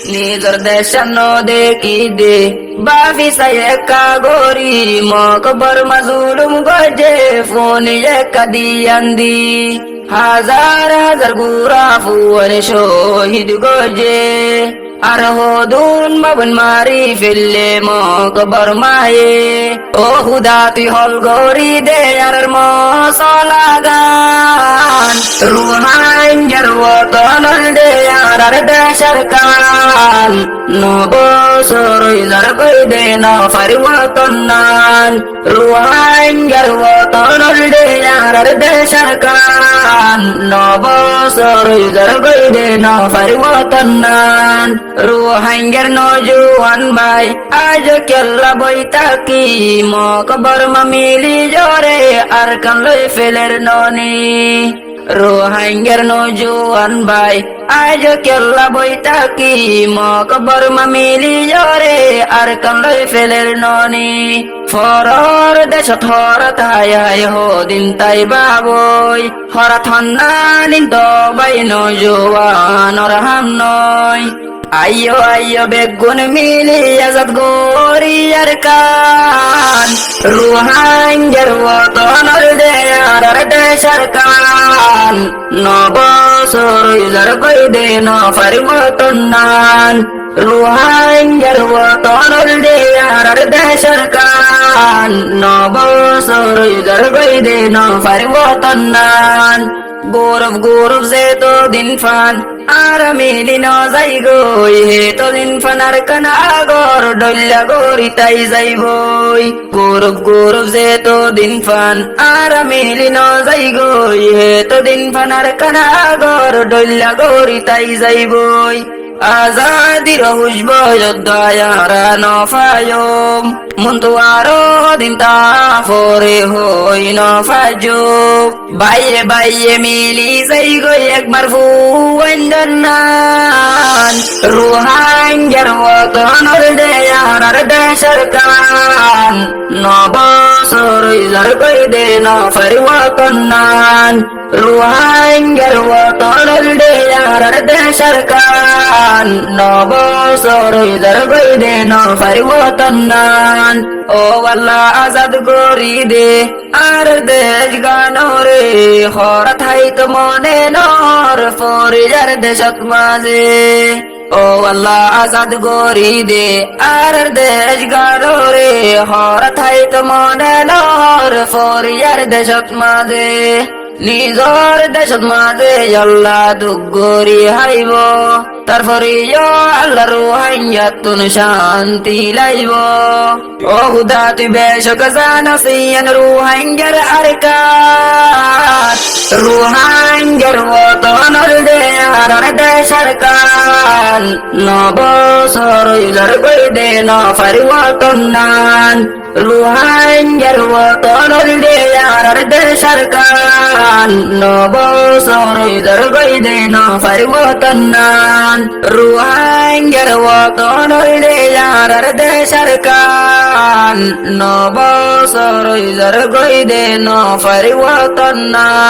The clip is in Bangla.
নিজর দেশানো দেখি দে বাফি সায়েকা গরি মকবর মাজুলুম গজে ফোনি একা দিয়ান্দি হাজার হাজার গুরা ফুয়ার শহীদ গজে আর হদুন মাবন মারি ফেললে মকবর মায়ে ও হুদা তুই হল গরি দে আর মশলা গান রুহান জরওতন দে আর দেশর কান নবসর ইজার কই দে না ফারওয়াতনান রুহান জরওতন দে আর দেশর কান নবসর ইজার কই দে না ফারওয়াতনান রুহাঙ্গের নজওয়ান ভাই আজ কেল্লা বইতাকি মকবর মামিলি জরে আর কান লই ফেলের ননি রোহাঙ্গের নজওয়ান ভাই আজ কেল্লা বইতাকি মকবর মামিলি জরে আর কান লই ফেলের ননি ফরর দেশ থর তাই হো দিন তাই বাবই হরা থন্না দিন তো বাই নজওয়ান হাম নয় আইয়ো আইয়ো বেগুন মিলি আজাদ গরিয়ার কান রুহাঙ্গের ওতনর দেয়ার দেশর কান নবসর ইজার কই দে ন ফারওয়াতনান রুহাঙ্গের ওতনর দেয়ার দেশর কান নবসর ইজার কই দে ন ফারওয়াতনান গৌরব গৌরব যে তো দিন ফান আর মিলি ন যাই গই হে তো দিন ফান আর কানা আগর ডল্লা গরি তাই যাইবই গৌরব গৌরব যে তো দিন ফান আর মিলি ন যাই গই হে তো দিন ফান আর কানা আগর ডল্লা গরি তাই যাইবই আজাদির হুজব যোদ্ধায়ারা নফায়ম মন্তু আরো দিন তা ফরে হই নফাজুব বাইরে বাইরে মিলি যাই গই একবার ফুয়ান্দান রুহাঙ্গের ওতনর দেয়ার দেশর কান নবসর ইজার কই দে ন ফারওয়াতনান রুহাঙ্গের ওতনর দেয়ার দেশর কান নবসর ইজার কই দে ন ফারওয়াতনান ও আল্লাহ আজাদ করি দে আর দেশ গানরে হর থাইত মনে নর ফরিজার দেশত মাঝে ও আল্লাহ আজাদ করি দে আর দেশ গানরে হর থাইত মনে নর ফরিজার দেশত মাঝে নিজর দেশত মাঝে আল্লাহ দুঃখ গরি হাইব তারপরে আল্লাহ রুহাইয়াতুন শান্তি লাইব ও খুদা তুই বেশক জানাসিয়ান রুহাইঙ্গের আরকাত রুহাইঙ্গের ওতনর দেয়ার দেশর কান নবসর ইজার কই দে ন ফারওয়াতনান রুহাইঙ্গের ওতনর দেয়ার দেশর কান নবসর ইজার কই দে ন ফারওয়াতনান রুহাঙ্গের ওতনর দেয়ার দেশর কান নবসর ইজার কই দে ন ফারওয়াতনান